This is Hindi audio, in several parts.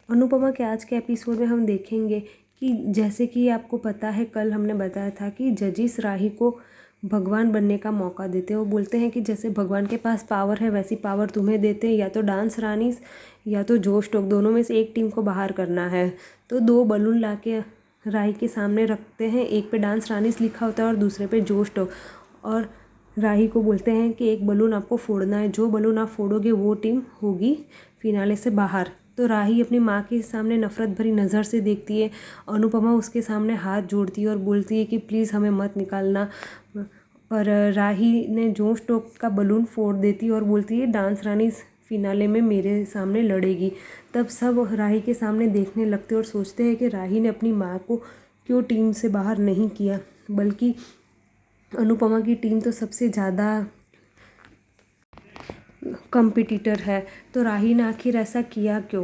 अनुपमा के आज के एपिसोड में हम देखेंगे कि जैसे कि आपको पता है, कल हमने बताया था कि जजिस राही को भगवान बनने का मौका देते हैं। वो बोलते हैं कि जैसे भगवान के पास पावर है वैसी पावर तुम्हें देते हैं, या तो डांस रानीस या तो जोश टोक, दोनों में से एक टीम को बाहर करना है। तो 2 बलून ला के राही के सामने रखते हैं, एक पे डांस रानीस लिखा होता है और दूसरे पे जोश टोक, और राही को बोलते हैं कि एक बलून आपको फोड़ना है, जो बलून आप फोड़ोगे वो टीम होगी फिनाले से बाहर। तो राही अपनी माँ के सामने नफ़रत भरी नज़र से देखती है। अनुपमा उसके सामने हाथ जोड़ती है और बोलती है कि प्लीज़ हमें मत निकालना, पर राही ने जोश टोक का बलून फोड़ देती है और बोलती है डांस रानी इस फिनाले में मेरे सामने लड़ेगी। तब सब राही के सामने देखने लगते और सोचते हैं कि राही ने अपनी माँ को क्यों टीम से बाहर नहीं किया, बल्कि अनुपमा की टीम तो सबसे ज़्यादा कंपटीटर है, तो राही ने आखिर ऐसा किया क्यों।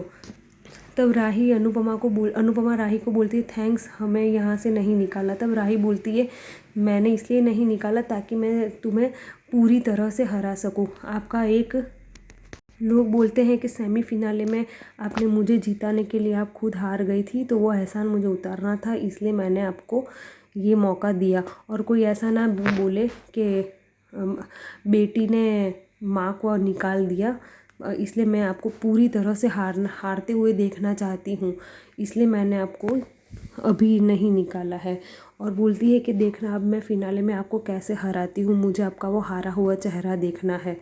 तब राही अनुपमा राही को बोलती है थैंक्स, हमें यहाँ से नहीं निकाला। तब राही बोलती है मैंने इसलिए नहीं निकाला ताकि मैं तुम्हें पूरी तरह से हरा सकूँ। आपका एक लोग बोलते हैं कि सेमी फिनाले में आपने मुझे जिताने के लिए आप खुद हार गई थी, तो वो एहसान मुझे उतारना था, इसलिए मैंने आपको ये मौका दिया। और कोई ऐसा ना बोले कि बेटी ने माँ को निकाल दिया, इसलिए मैं आपको पूरी तरह से हारते हुए देखना चाहती हूँ, इसलिए मैंने आपको अभी नहीं निकाला है। और बोलती है कि देखना अब मैं फिनाले में आपको कैसे हराती हूँ, मुझे आपका वो हारा हुआ चेहरा देखना है।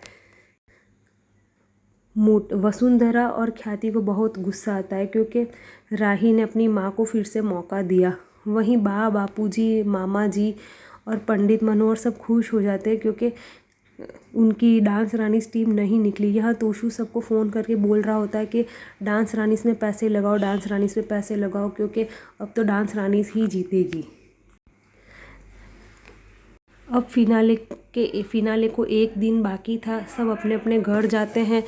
वसुंधरा और ख्याति को बहुत गुस्सा आता है क्योंकि राही ने अपनी माँ को फिर से मौका दिया। वहीं बापूजी, मामा जी और पंडित मनोहर सब खुश हो जाते हैं क्योंकि उनकी डांस रानीस टीम नहीं निकली। यहाँ तोशु सबको फ़ोन करके बोल रहा होता है कि डांस रानीस में पैसे लगाओ, डांस रानीस में पैसे लगाओ, क्योंकि अब तो डांस रानीस ही जीतेगी। अब फिनाले को एक दिन बाकी था। सब अपने अपने घर जाते हैं।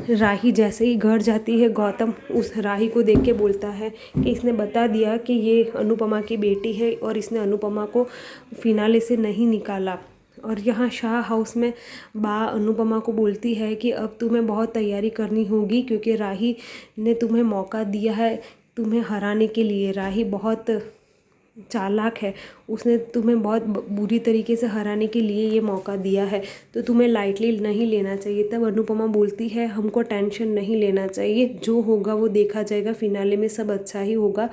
राही जैसे ही घर जाती है, गौतम उस राही को देख के बोलता है कि इसने बता दिया कि ये अनुपमा की बेटी है और इसने अनुपमा को फिनाले से नहीं निकाला। और यहाँ शाह हाउस में अनुपमा को बोलती है कि अब तुम्हें बहुत तैयारी करनी होगी क्योंकि राही ने तुम्हें मौका दिया है तुम्हें हराने के लिए। राही बहुत चालाक है, उसने तुम्हें बहुत बुरी तरीके से हराने के लिए ये मौका दिया है, तो तुम्हें लाइटली नहीं लेना चाहिए। तब अनुपमा बोलती है हमको टेंशन नहीं लेना चाहिए, जो होगा वो देखा जाएगा, फिनाले में सब अच्छा ही होगा।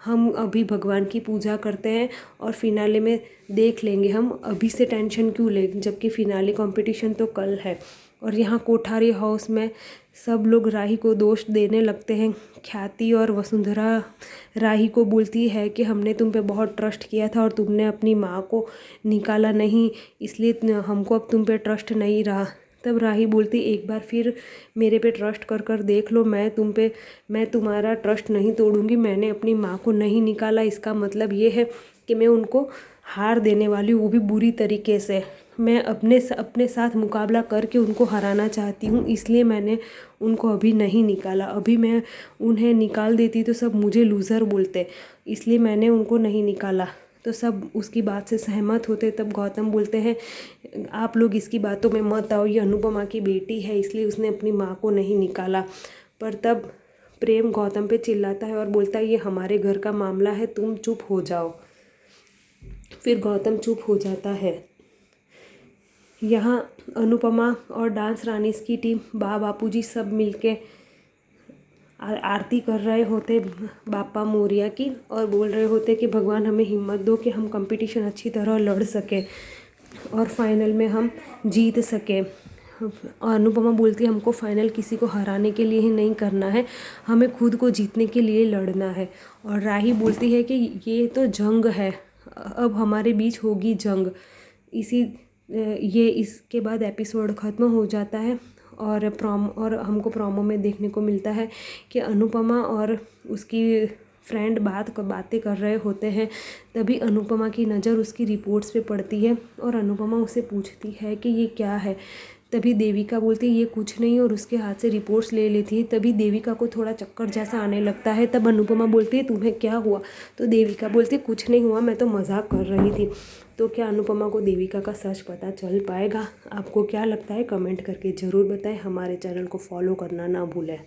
हम अभी भगवान की पूजा करते हैं और फिनाले में देख लेंगे, हम अभी से टेंशन क्यों लें, जबकि फिनाले कंपटीशन तो कल है। और यहाँ कोठारी हाउस में सब लोग राही को दोष देने लगते हैं। ख्याति और वसुंधरा राही को बोलती है कि हमने तुम पे बहुत ट्रस्ट किया था और तुमने अपनी माँ को निकाला नहीं, इसलिए हमको अब तुम पे ट्रस्ट नहीं रहा। तब राही बोलती एक बार फिर मेरे पे ट्रस्ट कर कर देख लो, मैं तुम्हारा ट्रस्ट नहीं तोड़ूंगी। मैंने अपनी माँ को नहीं निकाला, इसका मतलब ये है कि मैं उनको हार देने वाली हूँ, वो भी बुरी तरीके से। मैं अपने साथ मुकाबला करके उनको हराना चाहती हूँ, इसलिए मैंने उनको अभी नहीं निकाला। अभी मैं उन्हें निकाल देती तो सब मुझे लूज़र बोलते, इसलिए मैंने उनको नहीं निकाला। तो सब उसकी बात से सहमत होते। तब गौतम बोलते हैं आप लोग इसकी बातों में मत आओ, ये अनुपमा की बेटी है इसलिए उसने अपनी माँ को नहीं निकाला। पर तब प्रेम गौतम पे चिल्लाता है और बोलता है ये हमारे घर का मामला है, तुम चुप हो जाओ। फिर गौतम चुप हो जाता है। यहाँ अनुपमा और डांस रानीस की टीम बापूजी सब मिलके आरती कर रहे होते बापा मोरिया की, और बोल रहे होते कि भगवान हमें हिम्मत दो कि हम कंपटीशन अच्छी तरह लड़ सके और फाइनल में हम जीत सके। अनुपमा बोलती है हमको फाइनल किसी को हराने के लिए ही नहीं करना है, हमें खुद को जीतने के लिए लड़ना है। और राही बोलती है कि ये तो जंग है, अब हमारे बीच होगी जंग। इसके बाद एपिसोड ख़त्म हो जाता है और हमको प्रोमो में देखने को मिलता है कि अनुपमा और उसकी फ्रेंड बातें कर रहे होते हैं। तभी अनुपमा की नज़र उसकी रिपोर्ट्स पे पड़ती है और अनुपमा उससे पूछती है कि ये क्या है। तभी देविका बोलती है ये कुछ नहीं, और उसके हाथ से रिपोर्ट्स ले लेती है। तभी देविका को थोड़ा चक्कर जैसा आने लगता है। तब अनुपमा बोलती है तुम्हें क्या हुआ, तो देविका बोलती है कुछ नहीं हुआ, मैं तो मजाक कर रही थी। तो क्या अनुपमा को देविका का सच पता चल पाएगा? आपको क्या लगता है कमेंट करके ज़रूर बताएं। हमारे चैनल को फॉलो करना ना भूलें।